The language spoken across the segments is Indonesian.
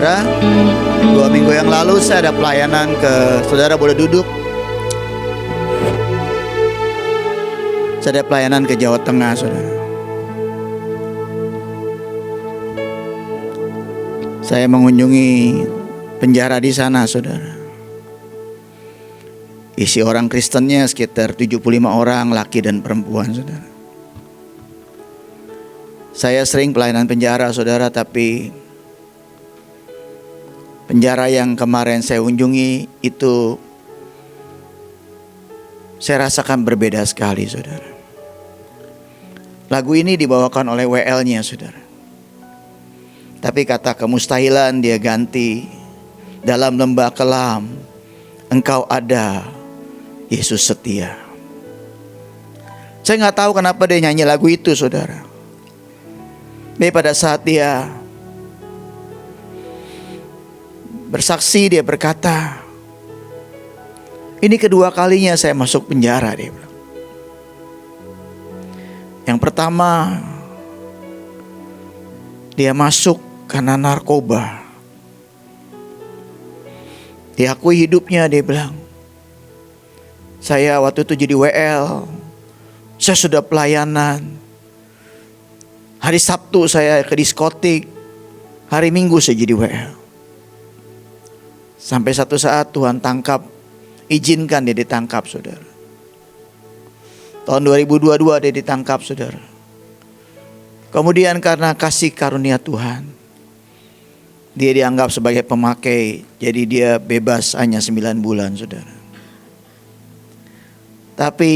Saudara, 2 minggu yang lalu saya ada pelayanan ke, saudara boleh duduk. Saya ada pelayanan ke Jawa Tengah, saudara. Saya mengunjungi penjara di sana, saudara. Isi orang Kristennya sekitar 75 orang, laki dan perempuan, saudara. Saya sering pelayanan penjara, saudara, tapi penjara yang kemarin saya kunjungi itu saya rasakan berbeda sekali, saudara. Lagu ini dibawakan oleh WL-nya, saudara. Tapi kata kemustahilan dia ganti, dalam lembah kelam Engkau ada, Yesus setia. Saya nggak tahu kenapa dia nyanyi lagu itu, saudara. Tapi pada saat dia bersaksi, dia berkata, ini kedua kalinya saya masuk penjara, dia bilang. Yang pertama, dia masuk karena narkoba. Diakui hidupnya, dia bilang, saya waktu itu jadi WL, saya sudah pelayanan. Hari Sabtu saya ke diskotik, hari Minggu saya jadi WL. Sampai satu saat Tuhan tangkap, izinkan dia ditangkap, saudara. Tahun 2022 dia ditangkap, saudara. Kemudian karena kasih karunia Tuhan, dia dianggap sebagai pemakai, jadi dia bebas hanya 9 bulan, saudara. Tapi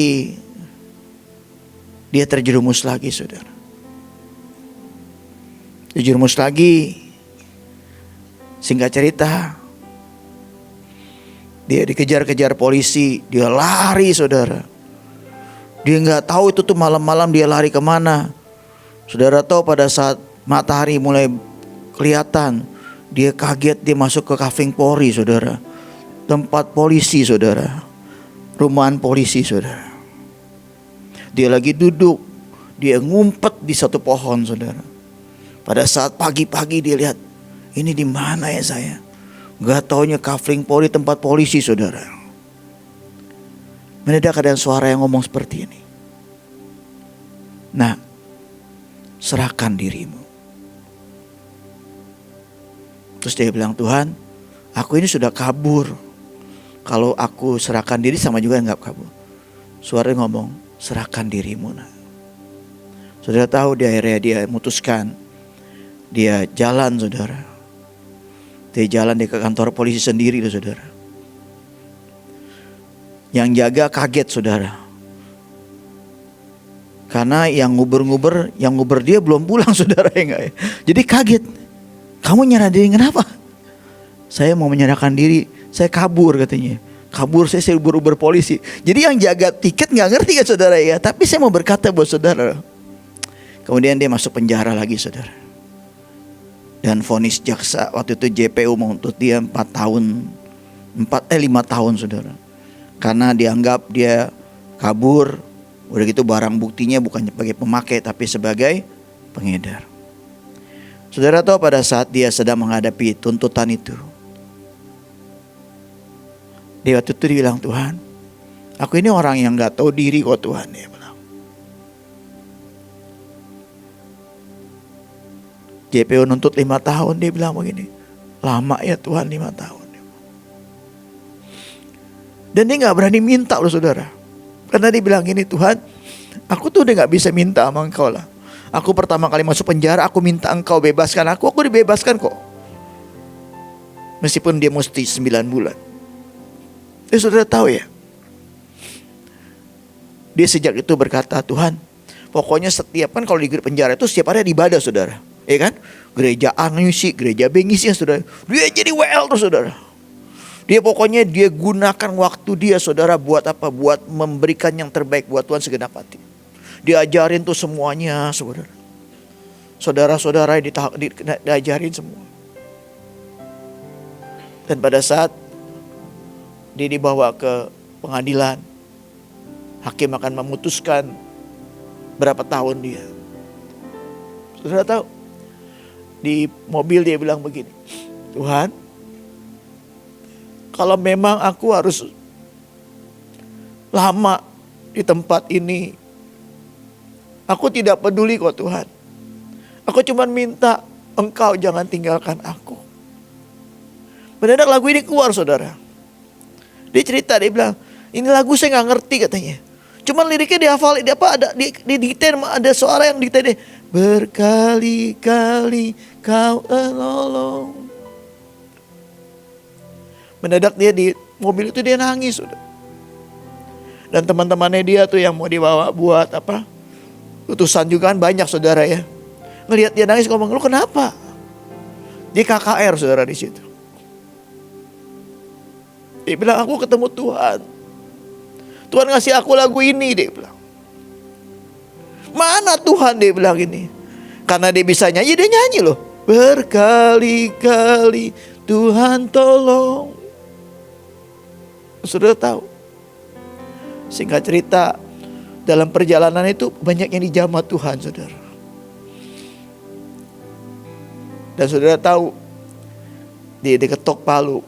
dia terjerumus lagi, saudara. Terjerumus lagi. Singkat cerita, dia dikejar-kejar polisi, dia lari, saudara. Dia nggak tahu itu tuh malam-malam dia lari kemana. Saudara tahu pada saat matahari mulai kelihatan, dia kaget, dia masuk ke Kaving Polri, saudara. Tempat polisi, saudara. Rumahan polisi, saudara. Dia lagi duduk, dia ngumpet di satu pohon, saudara. Pada saat pagi-pagi dia lihat, ini di mana ya saya? Gak taunya Kavling Polri, tempat polisi, saudara. Mendadak ada suara yang ngomong seperti ini. Nah, serahkan dirimu. Terus dia bilang, Tuhan, aku ini sudah kabur. Kalau aku serahkan diri sama juga gak kabur. Suaranya ngomong, serahkan dirimu. Nah, saudara tahu di akhirnya dia memutuskan, dia jalan, saudara. Dia jalan ke kantor polisi sendiri, saudara. Yang jaga kaget, saudara. Karena yang nguber dia belum pulang, saudara, ya enggak ya? Jadi kaget. Kamu nyerah diri kenapa? Saya mau menyerahkan diri, saya kabur katanya. Kabur saya ubur-ubur polisi. Jadi yang jaga tiket nggak ngerti kan, saudara ya. Tapi saya mau berkata buat saudara. Kemudian dia masuk penjara lagi, saudara. Dan vonis jaksa waktu itu JPU menuntut dia 5 tahun, saudara. Karena dianggap dia kabur. Udah gitu barang buktinya bukan sebagai pemakai tapi sebagai pengedar. Saudara tahu pada saat dia sedang menghadapi tuntutan itu, dia waktu itu bilang, Tuhan, aku ini orang yang gak tahu diri kok Tuhan, dia bilang. JPU nuntut 5 tahun, dia bilang begini, lama ya Tuhan 5 tahun. Dan dia gak berani minta loh, saudara. Karena dia bilang gini, Tuhan, aku tuh udah gak bisa minta sama Engkau lah. Aku pertama kali masuk penjara, aku minta Engkau bebaskan aku dibebaskan kok. Meskipun dia mesti 9 bulan. Saudara tahu ya, dia sejak itu berkata, Tuhan, pokoknya setiap, kan kalau di penjara itu setiap hari ada ibadah, saudara. Ya kan? Gereja A ngisi, gereja B ngisi, saudara. Dia jadi WL tuh, saudara. Dia pokoknya dia gunakan waktu dia, saudara, buat apa? Buat memberikan yang terbaik buat Tuhan segenap hati. Diajarin tuh semuanya, saudara. Saudara-saudara diajarin semua. Dan pada saat dia dibawa ke pengadilan, hakim akan memutuskan berapa tahun dia. Saudara tahu, di mobil dia bilang begini, Tuhan, kalau memang aku harus lama di tempat ini, aku tidak peduli kok Tuhan. Aku cuma minta Engkau jangan tinggalkan aku. Mendadak lagu ini keluar saudara. Dia cerita, dia bilang, ini lagu saya gak ngerti katanya. Cuman liriknya dihafal, di dikten ada suara yang dikten, berkali-kali kau menolong. Mendadak dia di mobil itu dia nangis saudara. Dan teman-temannya dia tuh yang mau dibawa buat utusan juga kan banyak saudara ya. Ngelihat dia nangis ngomong, lu kenapa? Dia KKR saudara di situ. Dia bilang, aku ketemu Tuhan. Tuhan ngasih aku lagu ini, dia bilang. Mana Tuhan, dia bilang ini. Karena dia bisa nyanyi, dia nyanyi loh. Berkali-kali Tuhan tolong. Saudara tahu. Singkat cerita, dalam perjalanan itu banyak yang dijamah Tuhan saudara. Dan saudara tahu, dia diketok palu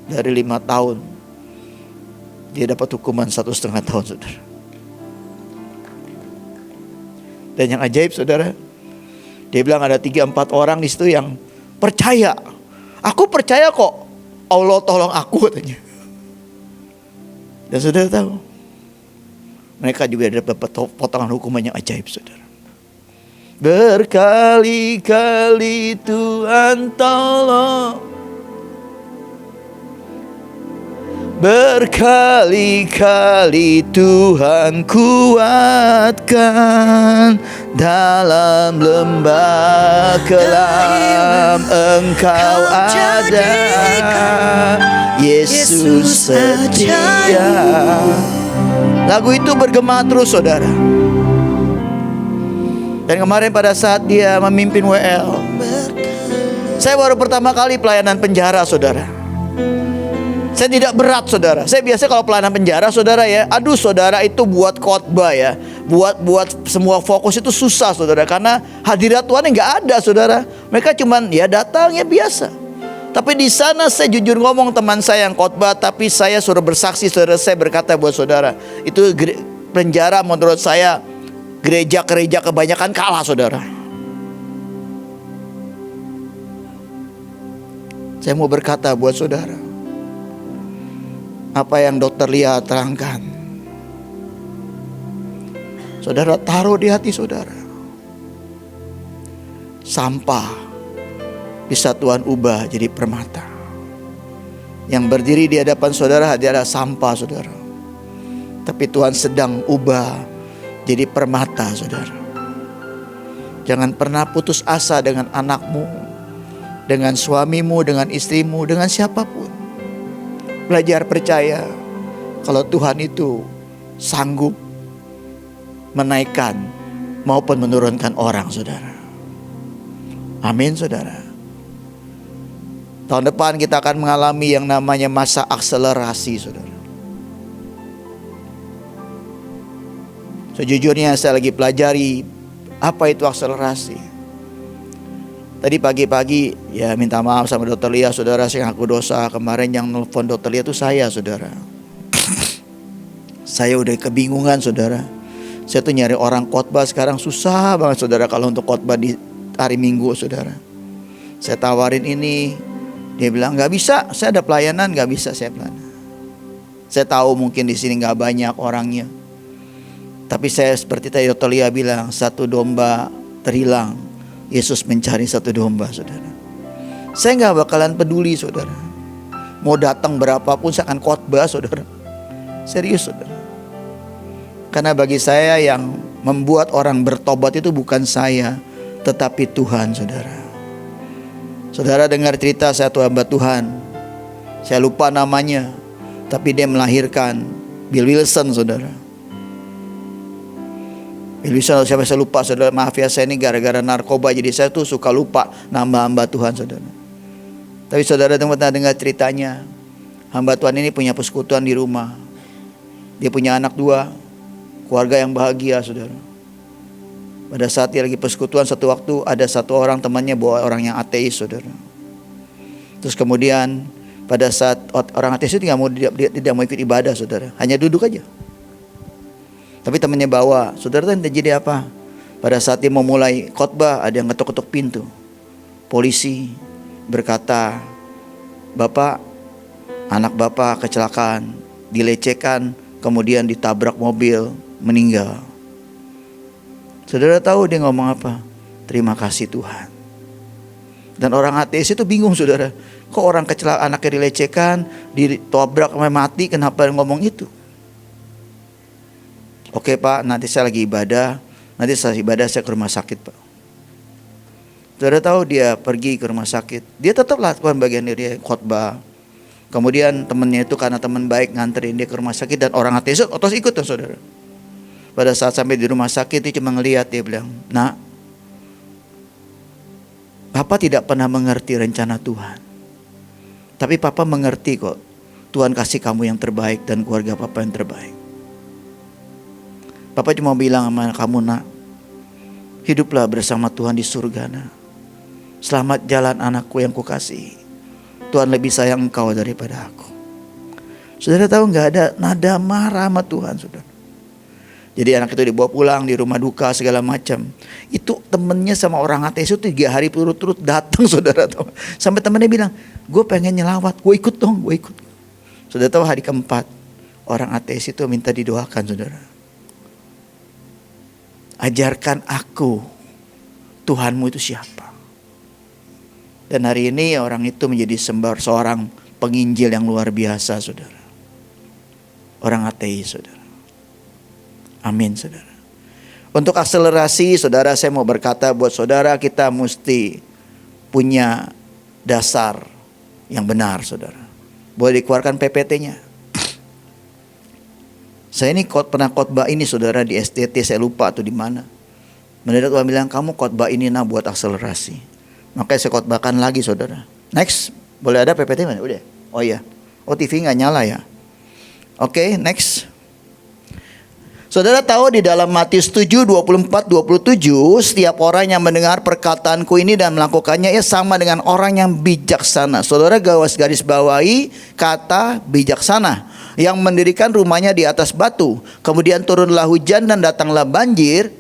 dari 5 tahun. Dia dapat hukuman 1,5 tahun saudara. Dan yang ajaib saudara, dia bilang ada 3-4 orang di situ yang percaya. Aku percaya kok Allah tolong aku katanya. Dan saudara tahu, mereka juga dapat potongan hukuman yang ajaib saudara. Berkali-kali Tuhan tolong, berkali-kali Tuhan kuatkan, dalam lembah kelam Engkau ada, Yesus setia. Lagu itu bergema terus saudara. Dan kemarin pada saat dia memimpin WL, saya baru pertama kali pelayanan penjara saudara. Saya tidak berat saudara. Saya biasa kalau pelayanan penjara saudara ya, aduh saudara itu buat khotbah ya, buat semua fokus itu susah saudara. Karena hadirat Tuhan nggak ada saudara. Mereka cuman ya datangnya biasa. Tapi di sana saya jujur ngomong, teman saya yang khotbah, tapi saya suruh bersaksi saudara. Saya berkata buat saudara, itu penjara menurut saya, gereja-gereja kebanyakan kalah saudara. Saya mau berkata buat saudara, apa yang Dokter Lia terangkan, saudara taruh di hati saudara. Sampah bisa Tuhan ubah jadi permata. Yang berdiri di hadapan saudara adalah sampah saudara, tapi Tuhan sedang ubah jadi permata saudara. Jangan pernah putus asa dengan anakmu, dengan suamimu, dengan istrimu, dengan siapapun. Belajar percaya kalau Tuhan itu sanggup menaikkan maupun menurunkan orang saudara. Amin saudara. Tahun depan kita akan mengalami yang namanya masa akselerasi saudara. Sejujurnya saya lagi pelajari apa itu akselerasi. Tadi pagi-pagi ya minta maaf sama Dokter Lia saudara, saya ngaku dosa. Kemarin yang nelfon Dokter Lia itu saya saudara. Saya udah kebingungan saudara. Saya tuh nyari orang khotbah sekarang susah banget saudara kalau untuk khotbah di hari Minggu saudara. Saya tawarin ini, dia bilang nggak bisa, saya ada pelayanan, nggak bisa saya pelayanan. Saya tahu mungkin di sini nggak banyak orangnya. Tapi saya seperti tadi Dokter Lia bilang, satu domba terhilang, Yesus mencari satu domba saudara. Saya gak bakalan peduli saudara, mau datang berapapun saya akan khotbah saudara. Serius saudara. Karena bagi saya yang membuat orang bertobat itu bukan saya, tetapi Tuhan saudara. Saudara dengar cerita satu hamba Tuhan, saya lupa namanya, tapi dia melahirkan Bill Wilson saudara. Bisa siapa saya lupa saudara, maaf ya saya ini gara-gara narkoba jadi saya tuh suka lupa nama hamba Tuhan saudara. Tapi saudara pernah dengar ceritanya, hamba Tuhan ini punya persekutuan di rumah. Dia punya anak 2, keluarga yang bahagia saudara. Pada saat dia lagi persekutuan, satu waktu ada satu orang temannya bawa orang yang ateis saudara. Terus kemudian pada saat orang ateis itu tidak mau ikut ibadah, saudara, hanya duduk aja. Tapi temannya bawa, saudara tahu terjadi apa? Pada saat dia mau mulai khotbah, ada yang ketuk-ketuk pintu. Polisi berkata, "Bapak, anak bapak kecelakaan, dilecehkan, kemudian ditabrak mobil, meninggal." Saudara tahu dia ngomong apa? "Terima kasih Tuhan." Dan orang ateis itu bingung, saudara. Kok orang kecelakaan, anaknya dilecehkan, ditabrak sampai mati, kenapa ngomong itu? "Oke Pak, nanti saya lagi ibadah. Nanti saya ibadah saya ke rumah sakit Pak." Saudara tahu dia pergi ke rumah sakit. Dia tetap lakukan bagian dia khotbah. Kemudian temannya itu karena teman baik nganterin dia ke rumah sakit, dan orang ateis otos ikut tuh, saudara. Pada saat sampai di rumah sakit dia cuma ngelihat, dia bilang, "Nak, Papa tidak pernah mengerti rencana Tuhan. Tapi Papa mengerti kok. Tuhan kasih kamu yang terbaik dan keluarga Papa yang terbaik. Papa cuma bilang sama kamu, Nak, hiduplah bersama Tuhan di surga, Nak. Selamat jalan anakku yang kukasihi. Tuhan lebih sayang engkau daripada aku." Saudara tahu nggak, ada nada marah sama Tuhan, saudara. Jadi anak itu dibawa pulang, di rumah duka segala macam. Itu temennya sama orang ateis itu 3 hari turut-turut datang, saudara tahu. Sampai temennya bilang, "Gue pengen nyelawat, gue ikut dong, gue ikut." Saudara tahu hari keempat, orang ateis itu minta didoakan, saudara. "Ajarkan aku Tuhanmu itu siapa." Dan hari ini orang itu menjadi seorang penginjil yang luar biasa, saudara. Orang ateis, saudara. Amin, saudara. Untuk akselerasi, saudara, saya mau berkata buat saudara, kita mesti punya dasar yang benar, saudara. Boleh dikeluarkan PPT-nya. Saya ini pernah khotbah ini, saudara, di STT, saya lupa tuh di mana. Mendadak Tuhan bilang, "Kamu khotbah ini nah buat akselerasi." Makanya saya khotbahkan lagi, saudara. Next, boleh ada PPT mana? Udah. Oh iya. Oh, TV nggak nyala ya. Oke, next. Saudara tahu di dalam Matius 7, 24-27, setiap orang yang mendengar perkataanku ini dan melakukannya, ia sama dengan orang yang bijaksana. Saudara garis bawahi kata bijaksana, yang mendirikan rumahnya di atas batu. Kemudian turunlah hujan dan datanglah banjir.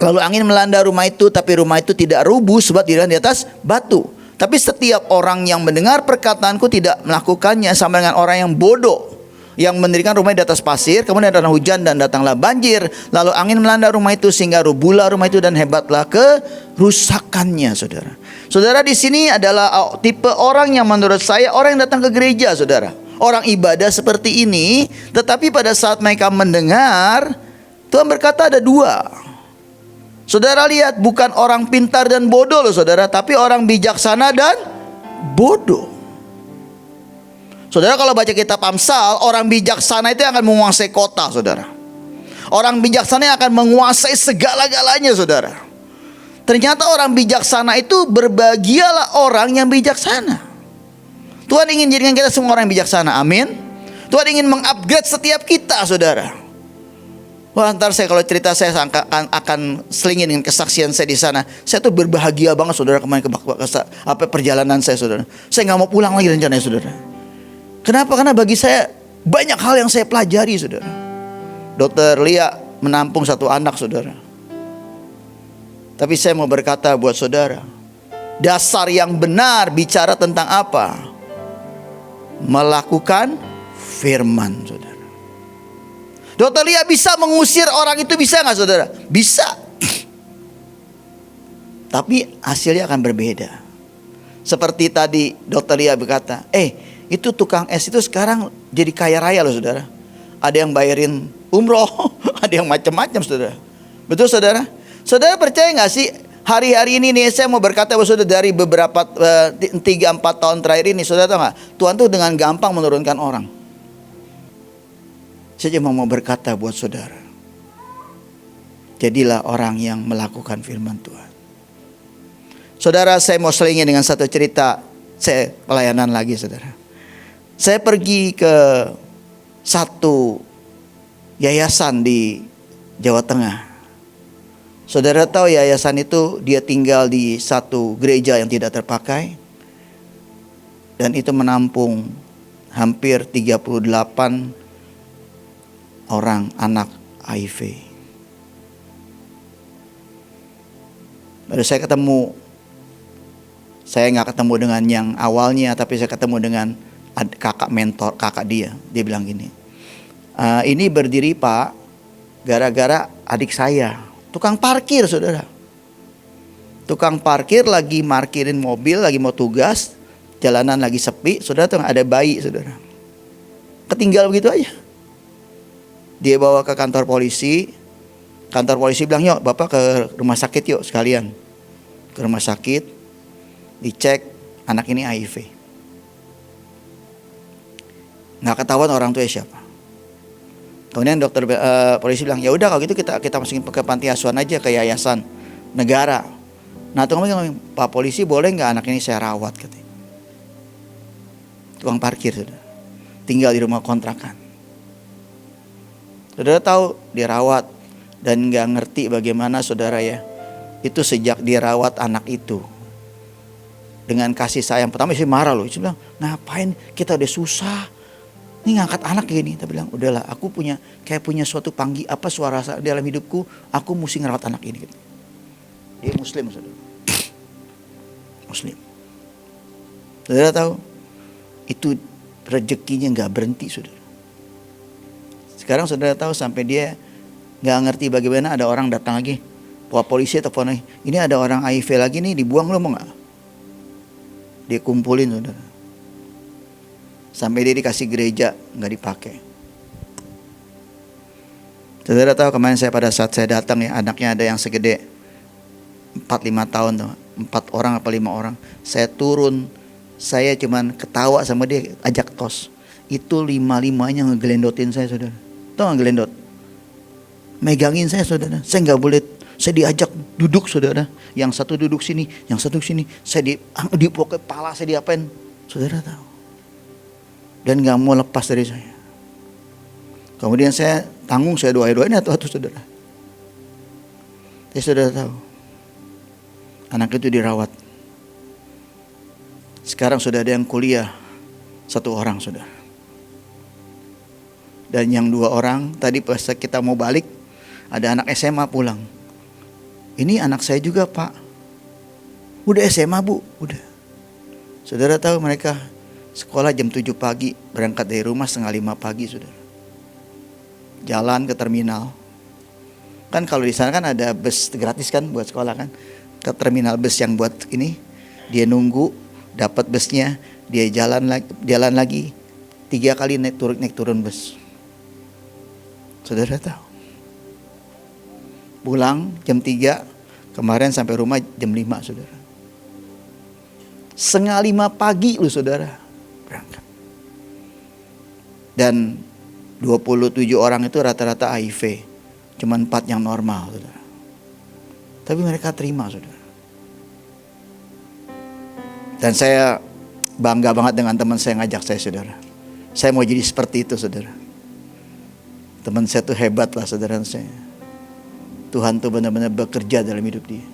Lalu angin melanda rumah itu, tapi rumah itu tidak rubuh sebab didirikan di atas batu. Tapi setiap orang yang mendengar perkataanku tidak melakukannya sama dengan orang yang bodoh, yang mendirikan rumah di atas pasir. Kemudian datang hujan dan datanglah banjir. Lalu angin melanda rumah itu sehingga rubuhlah rumah itu dan hebatlah kerusakannya, saudara. Saudara, di sini adalah tipe orang yang menurut saya orang yang datang ke gereja, saudara. Orang ibadah seperti ini, tetapi pada saat mereka mendengar, Tuhan berkata ada 2. Saudara lihat, bukan orang pintar dan bodoh loh, saudara, tapi orang bijaksana dan bodoh. Saudara, kalau baca kitab Amsal, orang bijaksana itu akan menguasai kota, saudara. Orang bijaksana yang akan menguasai segala-galanya, saudara. Ternyata orang bijaksana itu, berbahagialah orang yang bijaksana. Tuhan ingin jadikan kita semua orang yang bijaksana, amin. Tuhan ingin mengupgrade setiap kita, saudara. Wah, ntar saya kalau cerita saya akan selingin dengan kesaksian saya di sana. Saya tuh berbahagia banget, saudara, kemarin perjalanan saya, saudara. Saya nggak mau pulang lagi rencananya, saudara. Kenapa? Karena bagi saya banyak hal yang saya pelajari, saudara. Dokter Lia menampung 1 anak, saudara. Tapi saya mau berkata buat saudara, dasar yang benar bicara tentang apa? Melakukan firman, saudara. Dokter Lia bisa mengusir orang itu, bisa nggak, saudara? Bisa. Tapi hasilnya akan berbeda. Seperti tadi Dokter Lia berkata, itu tukang es itu sekarang jadi kaya raya loh, saudara. Ada yang bayarin umroh, ada yang macam-macam, saudara. Betul, saudara? Saudara percaya nggak sih, hari-hari ini nih saya mau berkata bahwa saudara, dari beberapa 3-4 tahun terakhir ini, saudara tahu nggak, Tuhan tuh dengan gampang menurunkan orang. Saya cuma mau berkata buat saudara, jadilah orang yang melakukan firman Tuhan. Saudara, saya mau selingin dengan satu cerita. Saya pelayanan lagi, saudara. Saya pergi ke satu yayasan di Jawa Tengah. Saudara tahu yayasan itu dia tinggal di satu gereja yang tidak terpakai. Dan itu menampung hampir 38 orang anak HIV. Baru saya nggak ketemu dengan yang awalnya, tapi saya ketemu dengan kakak mentor, kakak dia. Dia bilang gini, ini berdiri Pak, gara-gara adik saya, tukang parkir saudara. Tukang parkir lagi markirin mobil, lagi mau tugas, jalanan lagi sepi, saudara tuh ada bayi saudara. Ketinggal begitu aja. Dia bawa ke kantor polisi bilang, yuk Bapak ke rumah sakit yuk sekalian. Ke rumah sakit, dicek anak ini HIV. Nggak ketahuan orang tuanya siapa. Kemudian polisi bilang, ya udah kalau gitu kita masukin ke panti asuhan aja, ke yayasan negara. Nah tukang bilang, Pak polisi boleh nggak anak ini saya rawat katanya. Tukang parkir sudah, tinggal di rumah kontrakan. Saudara tahu dirawat dan nggak ngerti bagaimana saudara ya. Itu sejak dirawat anak itu dengan kasih sayang. Pertama sih marah loh, dia bilang ngapain kita udah susah, ini ngangkat anak gini. Dia bilang udahlah, aku punya suatu suara dalam hidupku, aku mesti ngerawat anak ini. Dia Muslim saudara, Muslim. Saudara tahu itu rezekinya nggak berhenti saudara. Sekarang saudara tahu sampai dia nggak ngerti bagaimana ada orang datang lagi, polisi telepon lagi, ini ada orang HIV lagi nih, dibuang lo mau nggak? Dia kumpulin saudara, sampai dia dikasih gereja nggak dipakai. Saudara tahu kemarin pada saat saya datang ya, anaknya ada yang segede 4-5 tahun tuh, 4 orang apa 5 orang. Saya turun, saya cuman ketawa sama dia, ajak tos. Itu 5-5-nya ngegelendotin saya saudara. Tahu nggak gelendot? Megangin saya saudara. Saya nggak boleh, saya diajak duduk saudara. Yang satu duduk sini, yang satu sini. Saya di pokok kepala saya diapain? Saudara tahu. Dan nggak mau lepas dari saya. Kemudian saya tanggung, saya doain atau saudara. Tapi saudara tahu, anak itu dirawat. Sekarang sudah ada yang kuliah 1 orang saudara. Dan yang 2 orang tadi pas kita mau balik, ada anak SMA pulang. Ini anak saya juga Pak. Udah SMA Bu, udah. Saudara tahu mereka sekolah jam 7 pagi, berangkat dari rumah 4:30 pagi saudara. Jalan ke terminal. Kan kalau di sana kan ada bus gratis kan buat sekolah kan. Ke terminal bus yang buat ini, dia nunggu, dapat busnya, dia jalan lagi 3 kali naik turun bus. Saudara tahu. Pulang jam 3, kemarin sampai rumah jam 5 saudara. 4:30 pagi lu saudara berangkat. Dan 27 orang itu rata-rata HIV. Cuman 4 yang normal saudara. Tapi mereka terima saudara. Dan saya bangga banget dengan teman saya yang ngajak saya saudara. Saya mau jadi seperti itu saudara. Teman saya tuh hebat lah saudara saya. Tuhan tuh benar-benar bekerja dalam hidup dia.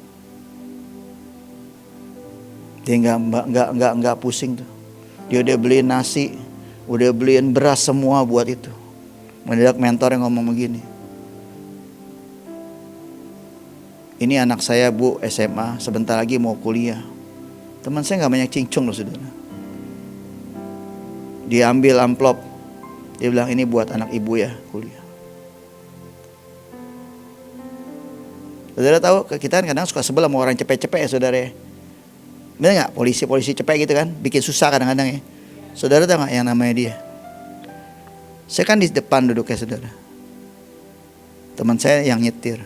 Dia nggak pusing tuh. Dia udah beliin nasi, udah beliin beras semua buat itu. Mendadak mentor yang ngomong begini, ini anak saya Bu SMA, sebentar lagi mau kuliah. Teman saya nggak banyak cincung loh saudara. Dia ambil amplop, dia bilang ini buat anak ibu ya kuliah. Saudara tahu kita kadang suka sebel sama orang cepet-cepet ya saudara ya. Bener nggak? Polisi cepet gitu kan, bikin susah kadang-kadang ya. Saudara tahu nggak yang namanya dia? Saya kan di depan duduknya saudara. Teman saya yang nyetir,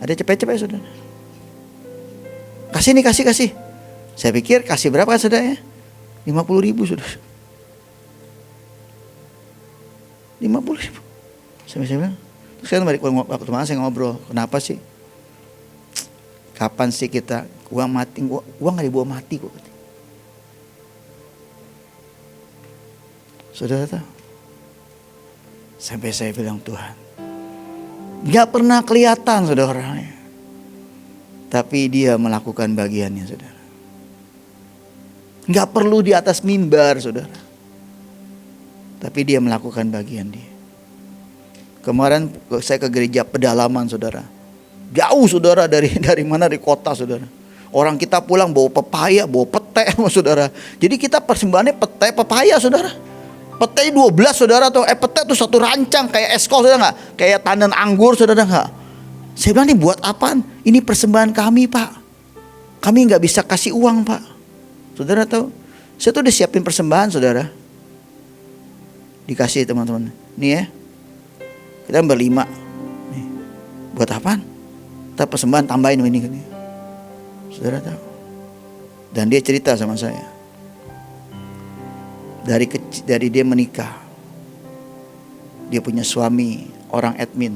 ada cepet-cepet saudara. Kasih nih, kasih. Saya pikir kasih berapa kan saudara ya? 50.000 saudara. 50.000. Saya bilang, terus kan balik waktu mana saya ngobrol, kenapa sih? Kapan sih kita uang mati, uang gak dibawa mati kok. Saudara tahu? Sampai saya bilang Tuhan, gak pernah kelihatan saudara orangnya, tapi dia melakukan bagiannya saudara. Nggak perlu di atas mimbar, saudara. Tapi dia melakukan bagian dia. Kemarin saya ke gereja pedalaman, saudara. Jauh, saudara, dari mana, dari kota, saudara. Orang kita pulang bawa pepaya, bawa pete, saudara. Jadi kita persembahannya pete, pepaya, saudara. Pete 12, saudara, tuh pete tuh satu rancang kayak eskol, saudara, nggak? Kayak tandan anggur, saudara, nggak? Saya bilang, ini buat apaan? Ini persembahan kami, Pak. Kami nggak bisa kasih uang, Pak. Saudara tahu? Saya tuh udah siapin persembahan, saudara. Dikasih teman-teman. Nih ya. Kita berlima. Nih. Buat apaan? Kita persembahan tambahin ini. Saudara tahu? Dan dia cerita sama saya. Dari dia menikah. Dia punya suami, orang admin.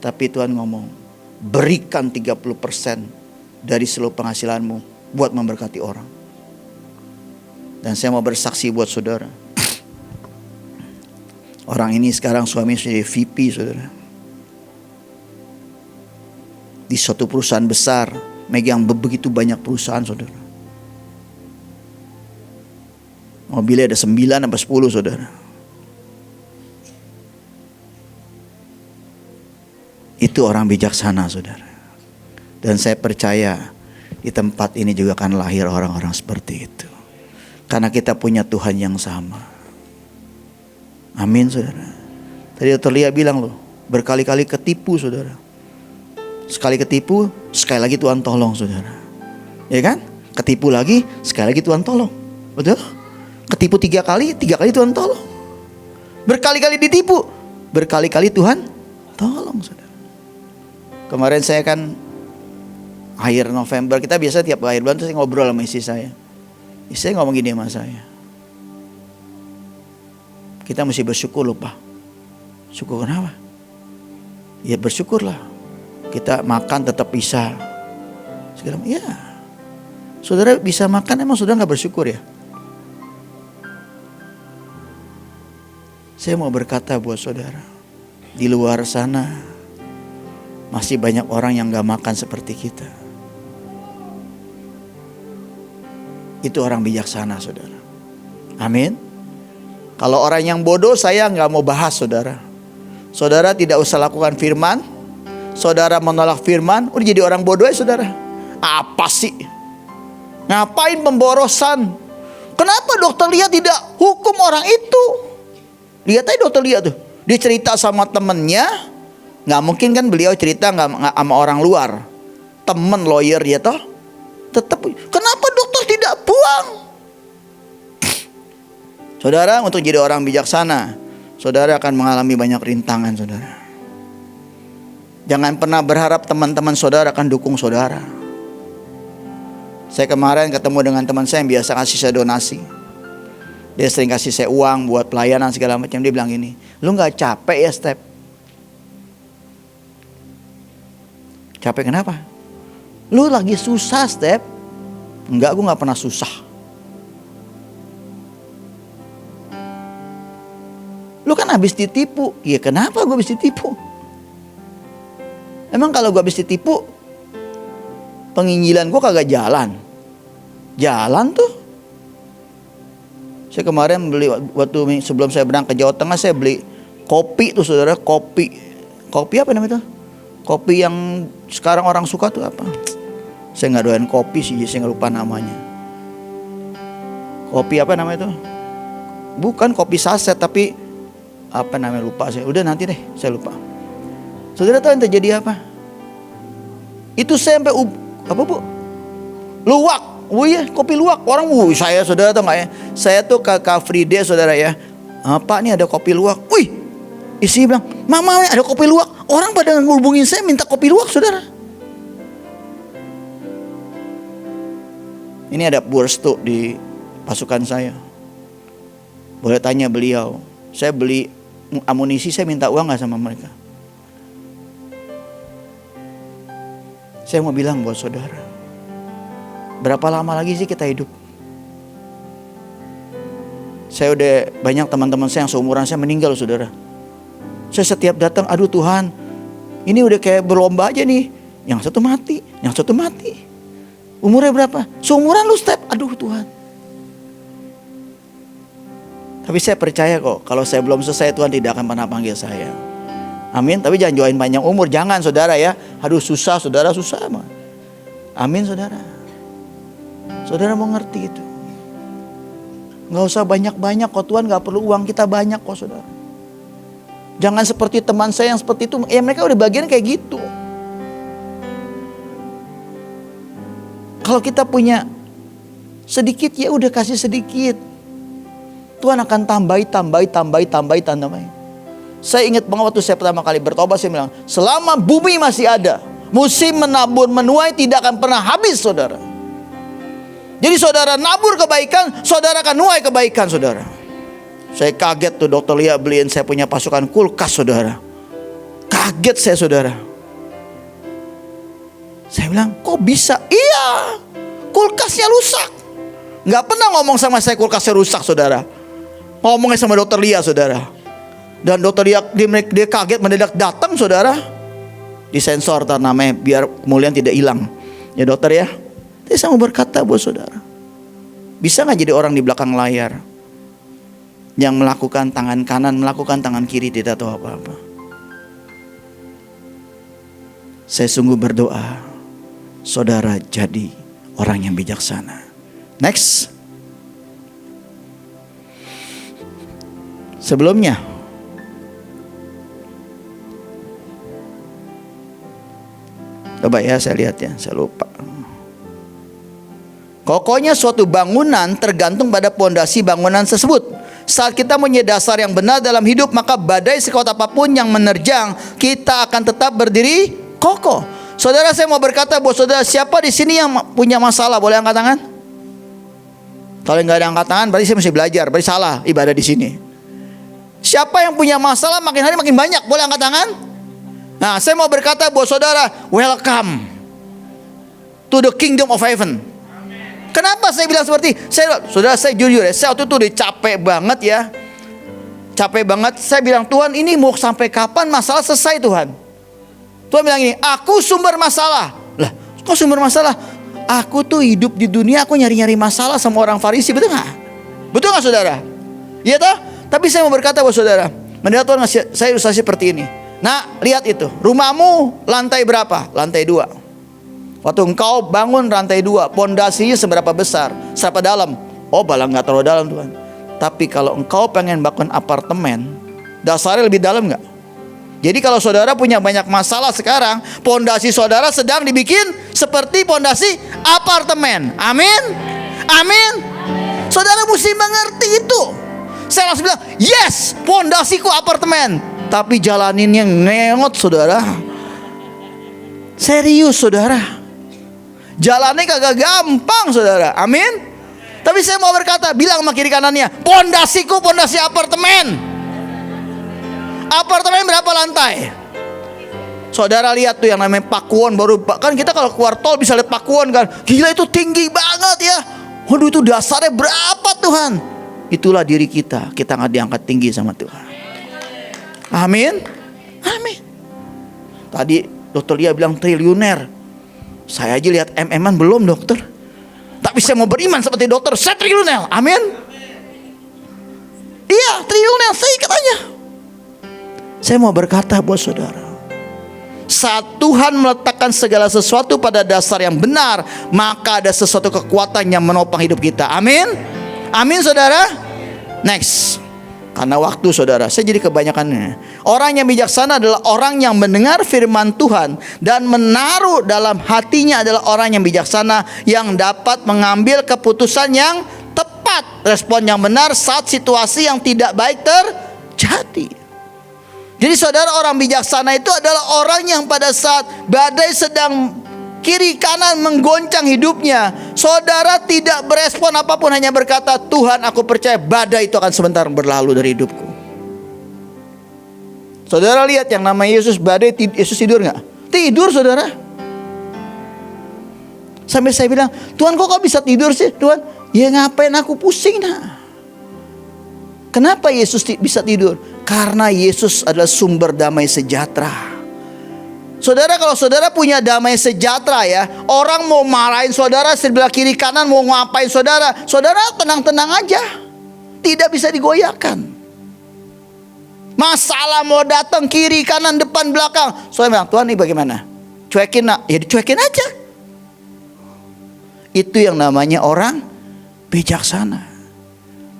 Tapi Tuhan ngomong, berikan 30% dari seluruh penghasilanmu buat memberkati orang. Dan saya mau bersaksi buat saudara. Orang ini sekarang suami sudah VP, saudara. Di suatu perusahaan besar, megang begitu banyak perusahaan, saudara. Mobilnya ada 9 sampai 10, saudara. Itu orang bijaksana, saudara. Dan saya percaya di tempat ini juga akan lahir orang-orang seperti itu. Karena kita punya Tuhan yang sama. Amin, saudara. Tadi Dr. Lia bilang loh, berkali-kali ketipu, saudara. Sekali ketipu, sekali lagi Tuhan tolong, saudara. Ya kan? Ketipu lagi, sekali lagi Tuhan tolong. Betul? Ketipu 3 kali, 3 kali Tuhan tolong. Berkali-kali ditipu, berkali-kali Tuhan tolong, saudara. Kemarin saya kan akhir November, kita biasa tiap akhir bulan saya ngobrol sama istri saya. Istri saya ngomong gini sama saya, kita mesti bersyukur loh, Pak. Syukur kenapa? Ya bersyukurlah, kita makan tetap bisa. Sekarang ya, saudara bisa makan, emang saudara gak bersyukur ya? Saya mau berkata buat saudara, di luar sana masih banyak orang yang gak makan seperti kita. Itu orang bijaksana, saudara. Amin. Kalau orang yang bodoh saya gak mau bahas, saudara. Saudara tidak usah lakukan firman. Saudara menolak firman, udah jadi orang bodoh ya, saudara. Apa sih? Ngapain pemborosan? Kenapa Dokter Lia tidak hukum orang itu? Lihat aja Dokter Lia tuh, dia cerita sama temennya. Nggak mungkin kan beliau cerita nggak sama orang luar. Temen lawyer dia toh. Tetap, kenapa dokter tidak buang? Saudara, untuk jadi orang bijaksana, saudara akan mengalami banyak rintangan, saudara. Jangan pernah berharap teman-teman saudara akan dukung saudara. Saya kemarin ketemu dengan teman saya yang biasa kasih saya donasi. Dia sering kasih saya uang buat pelayanan segala macam. Dia bilang gini, lu gak capek ya Step? Capek kenapa? Lu lagi susah Step. Enggak, gue gak pernah susah. Lu kan habis ditipu. Iya, kenapa gue habis ditipu? Emang kalau gue habis ditipu, penginjilan gue kagak jalan? Jalan tuh. Saya kemarin beli, waktu sebelum saya berangkat ke Jawa Tengah, saya beli kopi tuh, saudara. Kopi apa namanya itu? Kopi yang sekarang orang suka tuh apa? Saya nggak doyan kopi sih, saya nggak lupa namanya. Kopi apa namanya itu? Bukan kopi saset, tapi apa namanya, lupa saya. Udah nanti deh, saya lupa. Saudara tahu yang terjadi apa? Itu saya sampai apa bu? Luwak. Oh iya, kopi luwak. Orang saya saudara tahu nggak ya? Saya tuh ke Car Free Day, saudara ya. Pak, nih ada kopi luwak. Wih, istri bilang, Mama ada kopi luwak. Orang pada ngubungin saya minta kopi luwak, saudara. Ini ada Bu Restu di pasukan saya. Boleh tanya beliau. Saya beli amunisi, saya minta uang nggak sama mereka? Saya mau bilang buat saudara, berapa lama lagi sih kita hidup? Saya udah banyak teman-teman saya yang seumuran saya meninggal, saudara. Saya setiap datang, aduh Tuhan, ini udah kayak berlomba aja nih. Yang satu mati, yang satu mati. Umurnya berapa? Seumuran lu step. Aduh Tuhan. Tapi saya percaya kok, kalau saya belum selesai Tuhan tidak akan pernah panggil saya. Amin. Tapi jangan join panjang umur. Jangan saudara ya. Aduh susah saudara, susah mah. Amin saudara. Saudara mau ngerti itu. Gak usah banyak-banyak kok, Tuhan gak perlu uang kita banyak kok saudara. Jangan seperti teman saya yang seperti itu. Ya mereka udah bagian kayak gitu. Kalau kita punya sedikit ya udah kasih sedikit. Tuhan akan tambahi. Saya ingat banget waktu saya pertama kali bertobat, saya bilang, selama bumi masih ada, musim menabur menuai tidak akan pernah habis saudara. Jadi saudara nabur kebaikan, saudara akan nuai kebaikan saudara. Saya kaget tuh Dokter Lia beliin saya punya pasukan kulkas saudara. Kaget saya saudara. Saya bilang, kok bisa? Iya, kulkasnya rusak. Gak pernah ngomong sama saya kulkasnya rusak saudara. Ngomongnya sama Dokter Lia saudara. Dan Dokter Lia dia kaget mendadak datang saudara. Disensor tar namanya biar kemuliaan tidak hilang. Ya dokter ya. Jadi saya mau berkata buat saudara, bisa gak jadi orang di belakang layar yang melakukan tangan kanan, melakukan tangan kiri tidak tahu apa-apa. Saya sungguh berdoa saudara jadi orang yang bijaksana. Next. Sebelumnya coba ya saya lihat ya, saya lupa. Kokohnya suatu bangunan tergantung pada pondasi bangunan tersebut. Saat kita punya dasar yang benar dalam hidup, maka badai sekuat apapun yang menerjang, kita akan tetap berdiri kokoh. Saudara, saya mau berkata buat saudara, siapa di sini yang punya masalah? Boleh angkat tangan? Kalau nggak ada angkat tangan, berarti saya mesti belajar. Berarti salah ibadah di sini. Siapa yang punya masalah makin hari makin banyak? Boleh angkat tangan? Nah, saya mau berkata buat saudara, welcome to the kingdom of heaven. Kenapa saya bilang seperti? Saudara, saya jujur ya, saya waktu itu udah capek banget ya. Capek banget. Saya bilang, Tuhan, ini mau sampai kapan masalah selesai Tuhan? Tuhan bilang ini, aku sumber masalah. Lah, kok sumber masalah? Aku tuh hidup di dunia, aku nyari-nyari masalah sama orang Farisi, betul gak? Betul gak saudara? Iya toh? Tapi saya mau berkata buat saudara, mendengar Tuhan ngasih saya ilustrasi seperti ini. Nah, lihat itu, rumahmu lantai berapa? Lantai 2. Waktu engkau bangun lantai 2, pondasinya seberapa besar? Seberapa dalam? Oh, balang gak terlalu dalam Tuhan. Tapi kalau engkau pengen bangun apartemen, dasarnya lebih dalam gak? Jadi kalau saudara punya banyak masalah sekarang, pondasi saudara sedang dibikin seperti pondasi apartemen. Amin? Amin? Saudara mesti mengerti itu. Saya langsung bilang, yes, pondasiku apartemen. Tapi jalaninnya ngeot saudara. Serius saudara. Jalannya kagak gampang saudara. Amin. Tapi saya mau berkata, bilang sama kiri kanannya, pondasiku pondasi apartemen. Apartemen berapa lantai? Saudara lihat tuh yang namanya Pakuwon baru. Kan kita kalau keluar tol bisa lihat Pakuwon kan. Gila itu tinggi banget ya. Waduh itu dasarnya berapa Tuhan? Itulah diri kita. Kita gak diangkat tinggi sama Tuhan. Amin. Amin. Tadi Dokter Lia bilang triliuner. Saya aja lihat MM-an belum dokter. Tapi saya mau beriman seperti dokter. Saya triliuner. Amin. Iya triliuner. Saya katanya. Saya mau berkata buat saudara, saat Tuhan meletakkan segala sesuatu pada dasar yang benar, maka ada sesuatu kekuatan yang menopang hidup kita. Amin. Amin saudara. Next. Karena waktu saudara, saya jadi kebanyakan. Orang yang bijaksana adalah orang yang mendengar firman Tuhan dan menaruh dalam hatinya adalah orang yang bijaksana, yang dapat mengambil keputusan yang tepat, respon yang benar saat situasi yang tidak baik terjadi. Jadi saudara, orang bijaksana itu adalah orang yang pada saat badai sedang kiri kanan menggoncang hidupnya, saudara tidak berespon apapun, hanya berkata, Tuhan aku percaya badai itu akan sebentar berlalu dari hidupku. Saudara lihat yang namanya Yesus badai, Yesus tidur gak? Tidur saudara. Sampai saya bilang, Tuhan kok bisa tidur sih Tuhan? Ya ngapain aku pusing nah. Kenapa Yesus bisa tidur? Karena Yesus adalah sumber damai sejahtera. Saudara, kalau saudara punya damai sejahtera ya, orang mau marahin saudara sebelah kiri kanan, mau ngapain saudara, saudara tenang-tenang aja. Tidak bisa digoyahkan. Masalah mau datang kiri kanan depan belakang, saudara bilang, Tuhan ini bagaimana? Cuekin nak, ya dicuekin aja. Itu yang namanya orang bijaksana.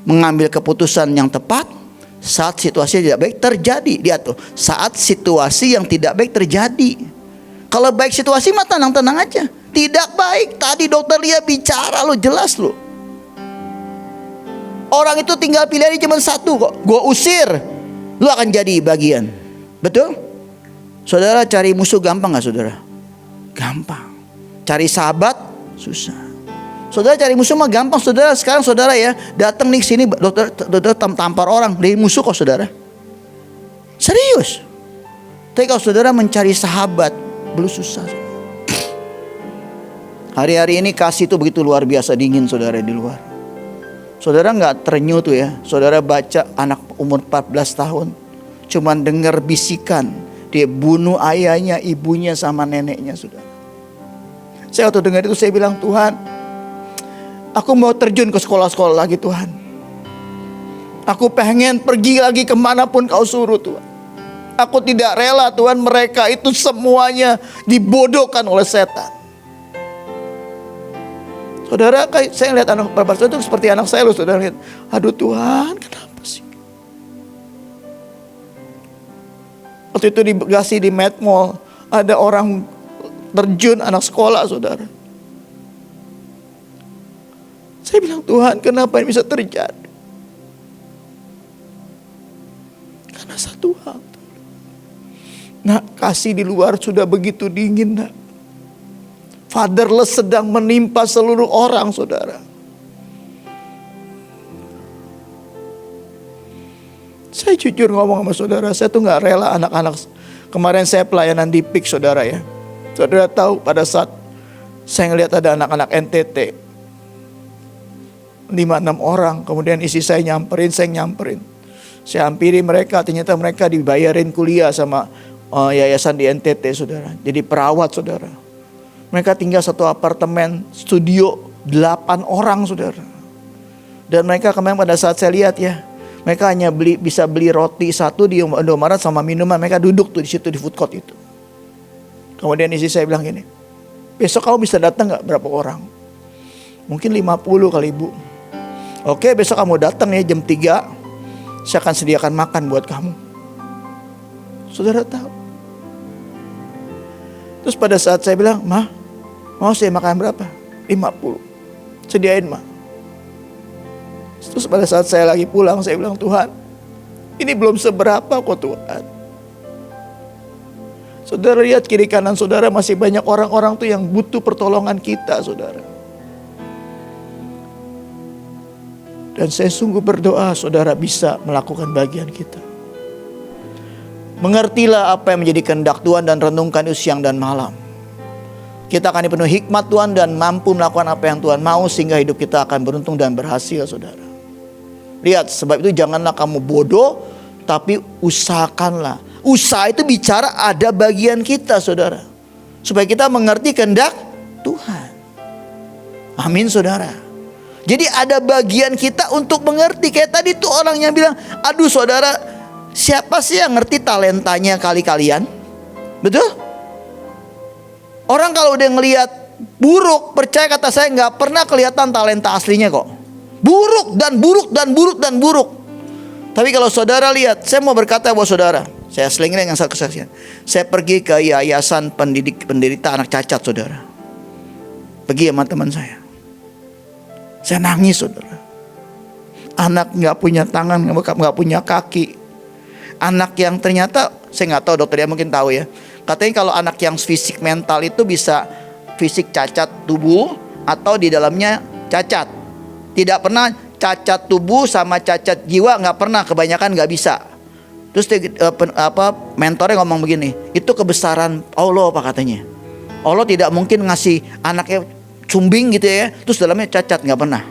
Mengambil keputusan yang tepat saat situasi tidak baik terjadi. Lihat tuh, saat situasi yang tidak baik terjadi. Kalau baik situasi mah tenang-tenang aja. Tidak baik, tadi dokter Lia bicara lo jelas lo. Orang itu tinggal pilihannya cuma satu kok. Gue usir, lo akan jadi bagian. Betul? Saudara cari musuh gampang gak saudara? Gampang. Cari sahabat susah. Saudara cari musuh mah gampang saudara. Sekarang saudara ya datang nih sini dokter tampar orang dari musuh kok saudara. Serius. Tapi kalau saudara mencari sahabat belum susah. Hari-hari ini kasih itu begitu luar biasa dingin saudara di luar. Saudara nggak terenyuh tuh ya. Saudara baca anak umur 14 tahun cuman dengar bisikan dia bunuh ayahnya, ibunya sama neneknya saudara. Saya waktu dengar itu saya bilang, Tuhan, aku mau terjun ke sekolah-sekolah lagi Tuhan. Aku pengen pergi lagi kemanapun kau suruh Tuhan. Aku tidak rela Tuhan mereka itu semuanya dibodohkan oleh setan. Saudara, saya lihat anak bapak itu seperti anak saya loh saudara lihat. Aduh Tuhan, kenapa sih? Waktu itu di Bekasi di Med Mall ada orang terjun anak sekolah saudara. Saya bilang Tuhan kenapa ini bisa terjadi? Karena satu hal. Nak, kasih di luar sudah begitu dingin nak. Fatherless sedang menimpa seluruh orang saudara. Saya jujur ngomong sama saudara, saya tuh gak rela anak-anak. Kemarin saya pelayanan di PIK saudara ya. Saudara tahu pada saat saya ngelihat ada anak-anak NTT 5-6 orang, kemudian isi saya nyamperin. Saya hampiri mereka, ternyata mereka dibayarin kuliah sama yayasan di NTT saudara. Jadi perawat saudara. Mereka tinggal satu apartemen studio 8 orang saudara. Dan mereka kemarin pada saat saya lihat ya, mereka hanya bisa beli roti satu di Indomaret sama minuman. Mereka duduk tuh di situ di food court itu. Kemudian isi saya bilang gini, besok kamu bisa datang gak berapa orang? Mungkin 50 kali Bu. Oke, besok kamu datang ya jam 3. Saya akan sediakan makan buat kamu. Saudara tahu. Terus pada saat saya bilang, Ma, mau saya makan berapa? 50. Sediain Ma. Terus pada saat saya lagi pulang, saya bilang, Tuhan, ini belum seberapa kok Tuhan. Saudara lihat kiri kanan saudara masih banyak orang-orang tuh yang butuh pertolongan kita saudara. Dan saya sungguh berdoa saudara bisa melakukan bagian kita. Mengertilah apa yang menjadi kehendak Tuhan dan renungkan itu siang dan malam. Kita akan dipenuhi hikmat Tuhan dan mampu melakukan apa yang Tuhan mau sehingga hidup kita akan beruntung dan berhasil saudara. Lihat, sebab itu janganlah kamu bodoh, tapi usahakanlah. Usaha itu bicara ada bagian kita saudara. Supaya kita mengerti kehendak Tuhan. Amin saudara. Jadi ada bagian kita untuk mengerti. Kayak tadi tuh orang yang bilang, aduh saudara, siapa sih yang ngerti talentanya kalian? Betul? Orang kalau udah ngelihat buruk, percaya kata saya gak pernah kelihatan talenta aslinya kok. Buruk dan buruk dan buruk dan buruk. Tapi kalau saudara lihat, saya mau berkata buat saudara, saya selingin dengan satu kesaksian. Saya pergi ke yayasan penderita anak cacat saudara. Pergi sama teman saya. Saya nangis saudara. Anak gak punya tangan, gak punya kaki. Anak yang ternyata, saya gak tahu dokter dia mungkin tahu ya. Katanya kalau anak yang fisik mental itu bisa fisik cacat tubuh atau di dalamnya cacat. Tidak pernah cacat tubuh sama cacat jiwa, gak pernah, kebanyakan gak bisa. Terus mentornya ngomong begini, itu kebesaran Allah apa katanya. Allah tidak mungkin ngasih anaknya cumbing gitu ya, terus dalamnya cacat, gak pernah.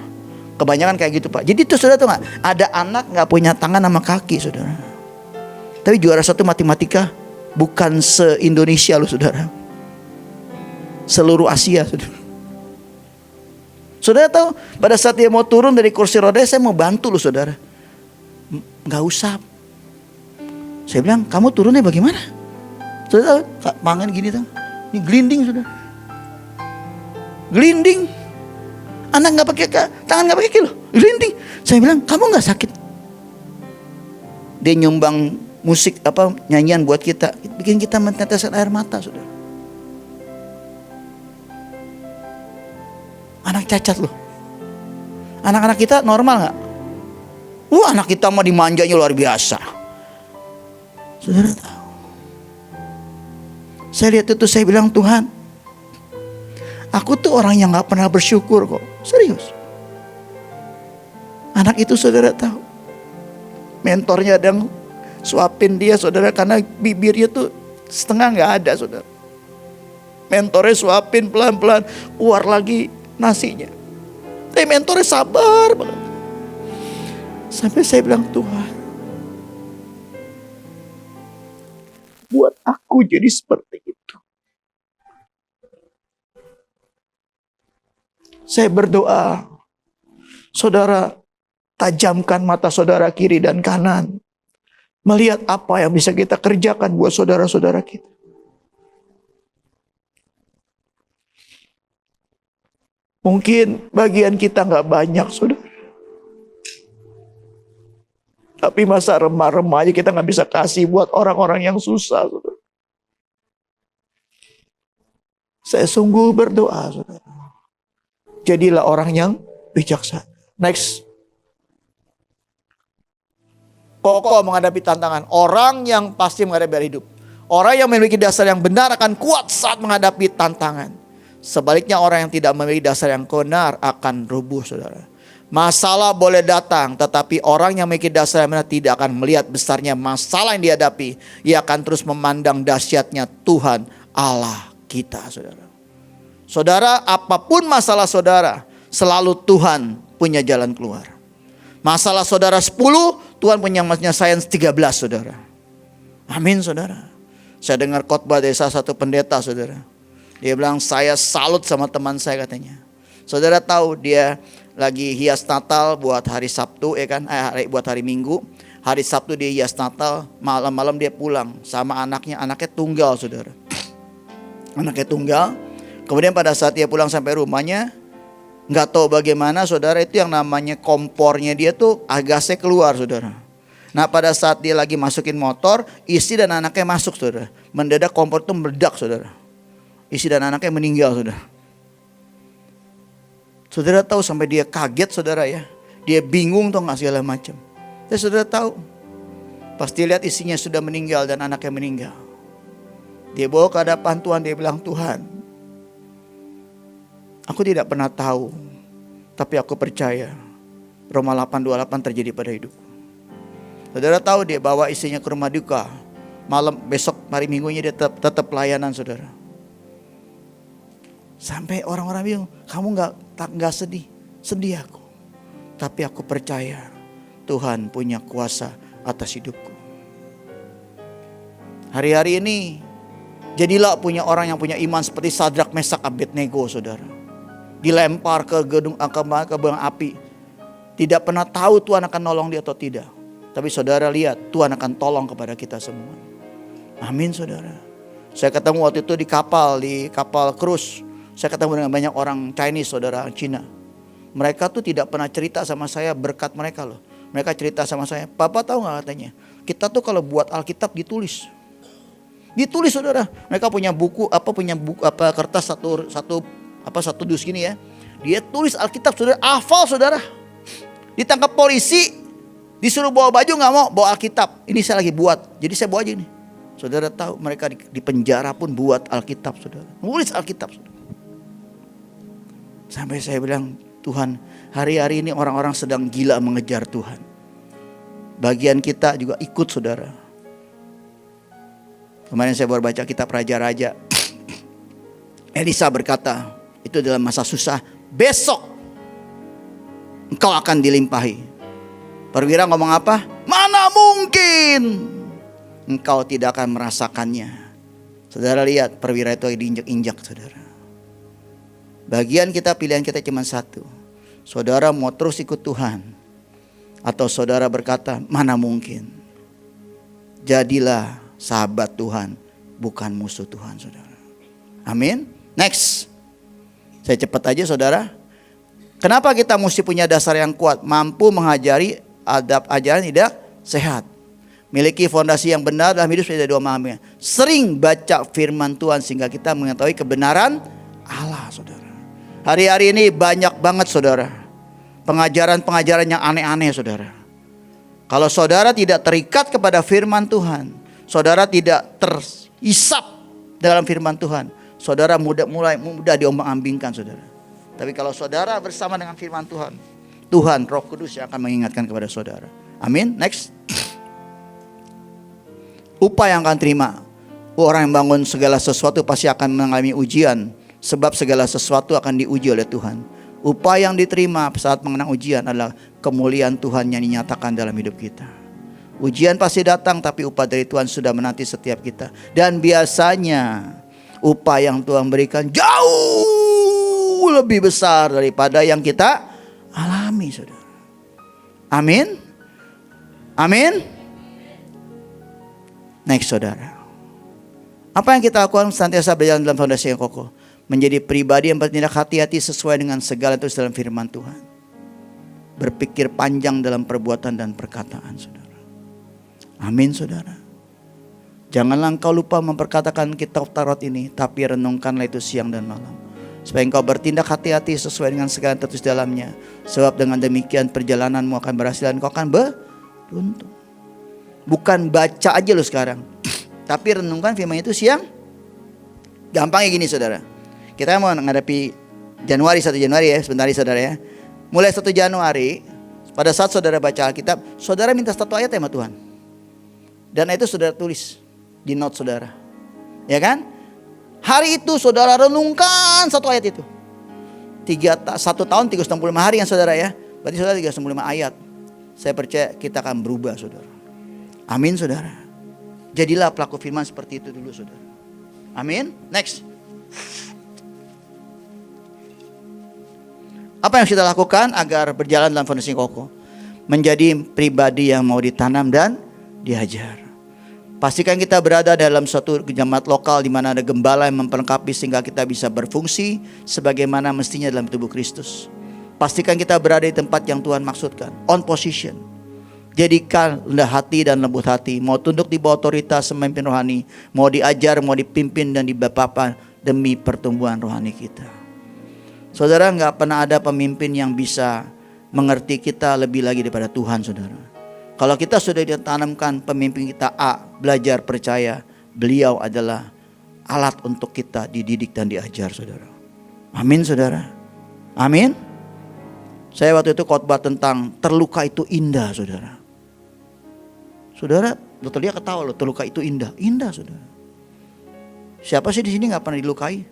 Kebanyakan kayak gitu Pak. Jadi itu saudara tuh gak, ada anak gak punya tangan sama kaki saudara, tapi juara 1 matematika bukan se-Indonesia loh saudara. Seluruh Asia saudara. Saudara tahu pada saat dia mau turun dari kursi roda, saya mau bantu loh saudara. Gak usah. Saya bilang, kamu turunnya bagaimana? Saudara tahu, mangan gini tuh. Ini gelinding saudara. Gelinding. Anak gak pakai tangan, gak pakai kilo. Gelinding. Saya bilang, kamu gak sakit? Dia nyumbang musik nyanyian buat kita, bikin kita meneteskan air mata saudara. Anak cacat loh. Anak-anak kita normal gak? Anak kita mah dimanjanya luar biasa. Saudara tahu, saya lihat itu, saya bilang, Tuhan, aku tuh orang yang gak pernah bersyukur kok. Serius. Anak itu saudara tahu, mentornya ada yang suapin dia saudara, karena bibirnya tuh setengah gak ada saudara. Mentornya suapin pelan-pelan, keluar lagi nasinya. Tapi mentornya sabar banget. Sampai saya bilang, Tuhan, buat aku jadi seperti itu. Saya berdoa, saudara, tajamkan mata saudara kiri dan kanan, melihat apa yang bisa kita kerjakan buat saudara-saudara kita. Mungkin bagian kita gak banyak saudara, tapi masa remah-remah aja kita gak bisa kasih buat orang-orang yang susah saudara. Saya sungguh berdoa saudara, jadilah orang yang bijaksana. Next. Kokoh menghadapi tantangan. Orang yang pasti menghadapi hidup. Orang yang memiliki dasar yang benar akan kuat saat menghadapi tantangan. Sebaliknya orang yang tidak memiliki dasar yang benar akan rubuh saudara. Masalah boleh datang, tetapi orang yang memiliki dasar yang benar tidak akan melihat besarnya masalah yang dihadapi. Ia akan terus memandang dahsyatnya Tuhan Allah kita saudara. Saudara, apapun masalah saudara, selalu Tuhan punya jalan keluar. Masalah saudara 10, Tuhan punya penyelesaian 13 saudara. Amin saudara. Saya dengar khotbah dari salah satu pendeta saudara. Dia bilang, saya salut sama teman saya katanya. Saudara tahu dia lagi hias Natal buat hari Sabtu ya kan, buat hari Minggu. Hari Sabtu dia hias Natal, malam-malam dia pulang sama anaknya tunggal saudara. Anaknya tunggal. Kemudian pada saat dia pulang sampai rumahnya, nggak tahu bagaimana saudara, itu yang namanya kompornya dia tuh gasnya keluar saudara. Nah pada saat dia lagi masukin motor, istri dan anaknya masuk saudara. Mendadak kompor itu meledak saudara. Istri dan anaknya meninggal saudara. Saudara tahu sampai dia kaget saudara ya. Dia bingung tuh nggak segala macam. Tapi saudara tahu, pas dia lihat istrinya sudah meninggal dan anaknya meninggal, dia bawa ke hadapan Tuhan, dia bilang, Tuhan, aku tidak pernah tahu, tapi aku percaya Roma 8:28 terjadi pada hidupku. Saudara tahu dia bawa istrinya ke rumah duka. Malam besok hari Minggunya dia tetap pelayanan saudara. Sampai orang-orang bilang, kamu nggak sedih? Sedih aku. Tapi aku percaya Tuhan punya kuasa atas hidupku. Hari-hari ini jadilah punya orang yang punya iman seperti Sadrak, Mesak, Abednego saudara. Dilempar ke gedung api. Tidak pernah tahu Tuhan akan nolong dia atau tidak. Tapi saudara lihat, Tuhan akan tolong kepada kita semua. Amin saudara. Saya ketemu waktu itu di kapal cruise. Saya ketemu dengan banyak orang Chinese saudara, Cina. Mereka tuh tidak pernah cerita sama saya berkat mereka loh. Mereka cerita sama saya, Papa tahu gak katanya, kita tuh kalau buat Alkitab ditulis. Ditulis saudara. Mereka punya buku kertas satu dus gini ya. Dia tulis Alkitab saudara, hafal saudara. Ditangkap polisi, disuruh bawa baju gak mau, bawa Alkitab. Ini saya lagi buat, jadi saya bawa aja nih. Saudara tahu mereka di penjara pun buat Alkitab saudara. Nulis Alkitab saudara. Sampai saya bilang, Tuhan, hari-hari ini orang-orang sedang gila mengejar Tuhan. Bagian kita juga ikut saudara. Kemarin saya baru baca kitab Raja-Raja. Elisa berkata, itu dalam masa susah, besok engkau akan dilimpahi. Perwira ngomong apa? Mana mungkin. engkau tidak akan merasakannya. Saudara lihat, perwira itu diinjak-injak, saudara. Bagian kita, pilihan kita cuma satu. Saudara mau terus ikut Tuhan, atau saudara berkata, mana mungkin. Jadilah sahabat Tuhan, bukan musuh Tuhan, saudara. Amin. Next. Saya cepat aja, saudara. Kenapa kita mesti punya dasar yang kuat, mampu mengajari adab ajaran tidak sehat, miliki fondasi yang benar dalam hidup tidak memahaminya, sering baca firman Tuhan sehingga kita mengetahui kebenaran Allah, saudara. Hari-hari ini banyak banget, saudara, pengajaran-pengajaran yang aneh-aneh, saudara. Kalau saudara tidak terikat kepada firman Tuhan, saudara tidak terhisap dalam firman Tuhan, saudara mudah diombang-ambingkan, saudara. Tapi kalau saudara bersama dengan firman Tuhan, Tuhan Roh Kudus yang akan mengingatkan kepada saudara. Amin. Next. Upah yang akan terima. Orang yang bangun segala sesuatu pasti akan mengalami ujian, sebab segala sesuatu akan diuji oleh Tuhan. Upah yang diterima saat mengenang ujian adalah kemuliaan Tuhan yang dinyatakan dalam hidup kita. Ujian pasti datang, tapi upah dari Tuhan sudah menanti setiap kita. Dan biasanya upah yang Tuhan berikan jauh lebih besar daripada yang kita alami, saudara. Amin. Amin. Next, saudara. Apa yang kita lakukan senantiasa berjalan dalam fondasi yang kokoh, menjadi pribadi yang bertindak hati-hati sesuai dengan segala itu dalam firman Tuhan. Berpikir panjang dalam perbuatan dan perkataan, saudara. Amin, saudara. Janganlah engkau lupa memperkatakan kitab Taurat ini, tapi renungkanlah itu siang dan malam, supaya engkau bertindak hati-hati sesuai dengan segala yang tertulis dalamnya. Sebab dengan demikian perjalananmu akan berhasil dan engkau akan beruntung. Bukan baca aja lo sekarang, tapi renungkan firman itu siang. Gampangnya gini, saudara. Kita mau menghadapi Januari, 1 Januari ya, sebentar saudara ya. Mulai 1 Januari, pada saat saudara baca Alkitab, saudara minta 1 ayat ya sama Tuhan. Dan itu saudara tulis di note saudara. Ya kan? Hari itu saudara renungkan 1 ayat itu. 1 tahun 365 hari yang saudara ya. Berarti saudara 365 ayat. Saya percaya kita akan berubah, saudara. Amin, saudara. Jadilah pelaku firman seperti itu dulu, saudara. Amin. Next. Apa yang kita lakukan agar berjalan dalam fondasi kokoh? Menjadi pribadi yang mau ditanam dan diajar. Pastikan kita berada dalam suatu jemaat lokal di mana ada gembala yang memperlengkapi sehingga kita bisa berfungsi sebagaimana mestinya dalam tubuh Kristus. Pastikan kita berada di tempat yang Tuhan maksudkan, on position. Jadikan rendah hati dan lembut hati, mau tunduk di bawah otoritas pemimpin rohani, mau diajar, mau dipimpin dan dibapakan demi pertumbuhan rohani kita. Saudara, nggak pernah ada pemimpin yang bisa mengerti kita lebih lagi daripada Tuhan, saudara. Kalau kita sudah ditanamkan pemimpin kita A, belajar percaya, beliau adalah alat untuk kita dididik dan diajar, saudara. Amin, saudara. Amin. Saya waktu itu khotbah tentang terluka itu indah, saudara. Saudara, Dr. Lia ketawa loh, terluka itu indah. Indah, saudara. Siapa sih di sini nggak pernah dilukai?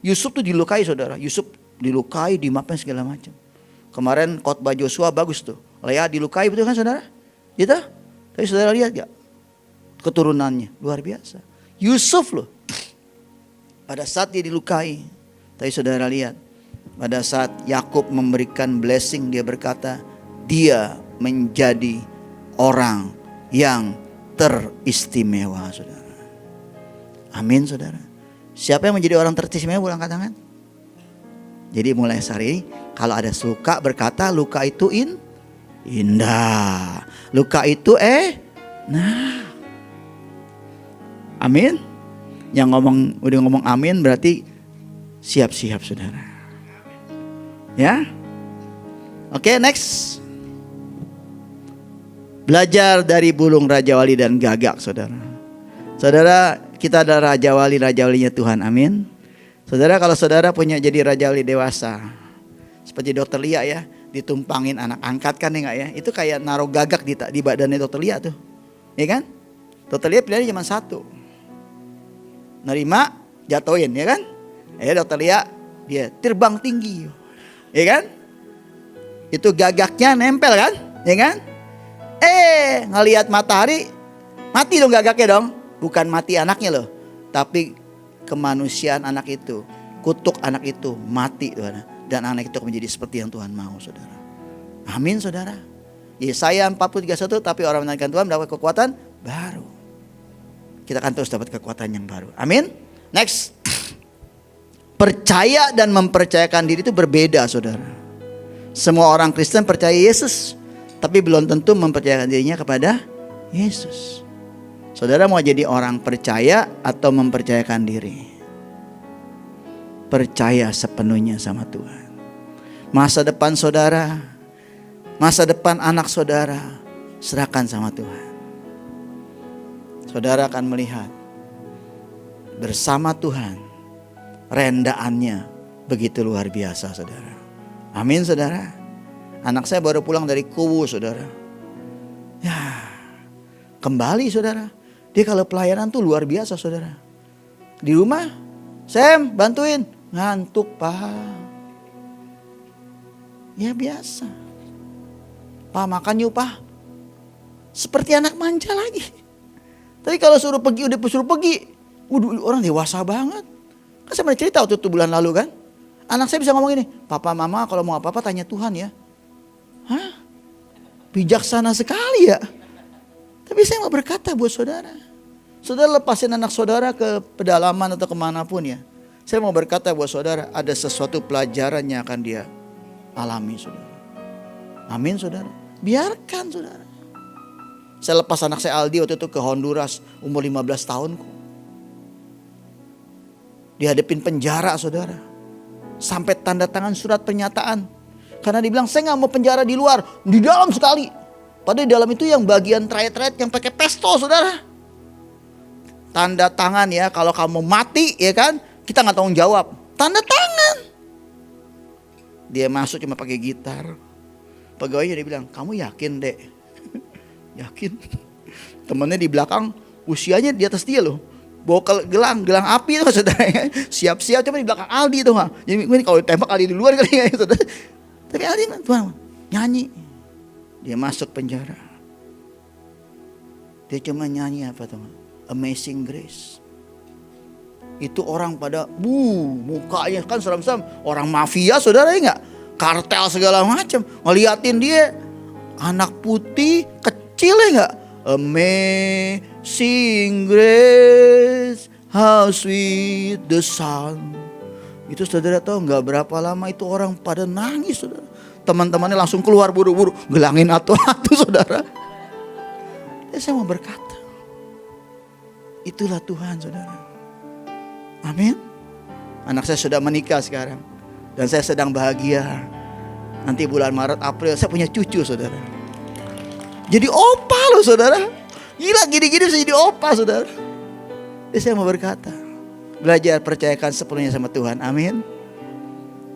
Yusuf tuh dilukai, saudara. Yusuf dilukai, dimaafkan segala macam. Kemarin khotbah Joshua bagus tuh. Lea dilukai, betul kan, saudara? Gitu? Tapi saudara lihat gak keturunannya? Luar biasa. Yusuf loh. Pada saat dia dilukai, tapi saudara lihat, pada saat Yakub memberikan blessing, dia berkata, dia menjadi orang yang teristimewa, saudara. Amin, saudara. Siapa yang menjadi orang teristimewa? Boleh angkat tangan. Jadi mulai hari ini, kalau ada luka, berkata luka itu indah. Luka itu nah. Amin. Yang udah ngomong amin berarti siap-siap, saudara. Ya. Oke, next. Belajar dari bulung Raja Wali dan Gagak, saudara. Saudara, kita adalah Raja Wali, Raja Walinya Tuhan. Amin. Saudara, kalau saudara punya jadi Raja Wali dewasa, seperti Dr. Lia ya, ditumpangin anak angkat kan ya nggak ya? Itu kayak naruh gagak di badannya Dr. Lia tuh, ya kan? Dr. Lia pilihannya cuma satu, nerima, jatuhin, ya kan? Dr. Lia dia terbang tinggi, ya kan? Itu gagaknya nempel kan, ya kan? Ngelihat matahari Mati dong gagaknya dong. Bukan mati anaknya loh, tapi kemanusiaan anak itu, kutuk anak itu mati, saudara. Dan anak itu menjadi seperti yang Tuhan mau, saudara. Amin, saudara. Yesaya 40:31, tapi orang menantikan Tuhan mendapat kekuatan baru. Kita akan terus dapat kekuatan yang baru. Amin. Next. Percaya dan mempercayakan diri itu berbeda, saudara. Semua orang Kristen percaya Yesus, tapi belum tentu mempercayakan dirinya kepada Yesus. Saudara mau jadi orang percaya atau mempercayakan diri? Percaya sepenuhnya sama Tuhan. Masa depan saudara, masa depan anak saudara, serahkan sama Tuhan. Saudara akan melihat bersama Tuhan rendaannya begitu luar biasa, saudara. Amin, saudara. Anak saya baru pulang dari Kuwu, saudara. Ya, kembali, saudara. Dia kalau pelayanan tuh luar biasa, saudara. Di rumah, Sam bantuin, ngantuk pak. Ya biasa. Pak makan yuk pak. Seperti anak manja lagi. Tapi kalau suruh pergi, udah suruh pergi. Waduh, orang dewasa banget. Kan saya pernah cerita waktu itu bulan lalu kan. Anak saya bisa ngomong ini, papa mama kalau mau apa-apa tanya Tuhan ya. Hah? Bijaksana sekali ya. Tapi saya mau berkata buat saudara. Saudara lepasin anak saudara ke pedalaman atau kemanapun ya. Saya mau berkata buat saudara, ada sesuatu pelajaran yang akan dia alami, saudara. Amin, saudara. Biarkan, saudara. Saya lepas anak saya Aldi waktu itu ke Honduras umur 15 tahun. Dihadapin penjara, saudara. Sampai tanda tangan surat pernyataan. Karena dibilang saya gak mau penjara di luar, di dalam sekali. Padahal di dalam itu yang bagian trayek-trayek yang pakai pesto, saudara. Tanda tangan ya, kalau kamu mati ya kan, kita gak tanggung jawab. Tanda tangan. Dia masuk cuma pakai gitar. Pegawainya dia bilang, kamu yakin dek? Yakin. Temennya di belakang usianya di atas dia loh. Bawa gelang api tuh saudara. Siap-siap coba di belakang Aldi tuh. Jadi ini kalau ditembak Aldi di luar kali ya saudara. Tapi Aldi Tuhan nyanyi. Dia masuk penjara. Dia cuma nyanyi apa tuh? Amazing Grace. Itu orang pada mukanya kan seram-seram. Orang mafia saudara ya enggak? Kartel segala macam. Ngeliatin dia anak putih kecil ya enggak? Amazing Grace, how sweet the sound. Itu saudara tahu enggak berapa lama itu orang pada nangis saudara. Teman-temannya langsung keluar buru-buru gelangin atu-atu saudara. Ya, saya mau berkata, itulah Tuhan saudara. Amin. Anak saya sudah menikah sekarang. Dan saya sedang bahagia. Nanti bulan Maret, April saya punya cucu saudara. Jadi opa loh saudara. Gila gini-gini bisa jadi opa saudara. Jadi saya mau berkata, belajar percayakan sepenuhnya sama Tuhan. Amin.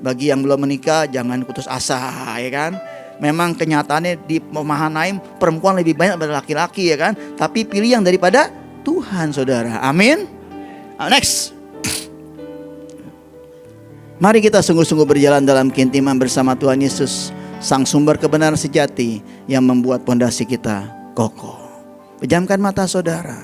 Bagi yang belum menikah jangan putus asa ya kan. Memang kenyataannya di Mahanaim perempuan lebih banyak daripada laki-laki ya kan. Tapi pilih yang daripada Tuhan saudara. Amin. Next. Mari kita sungguh-sungguh berjalan dalam keintiman bersama Tuhan Yesus, Sang sumber kebenaran sejati yang membuat pondasi kita kokoh. Pejamkan mata saudara.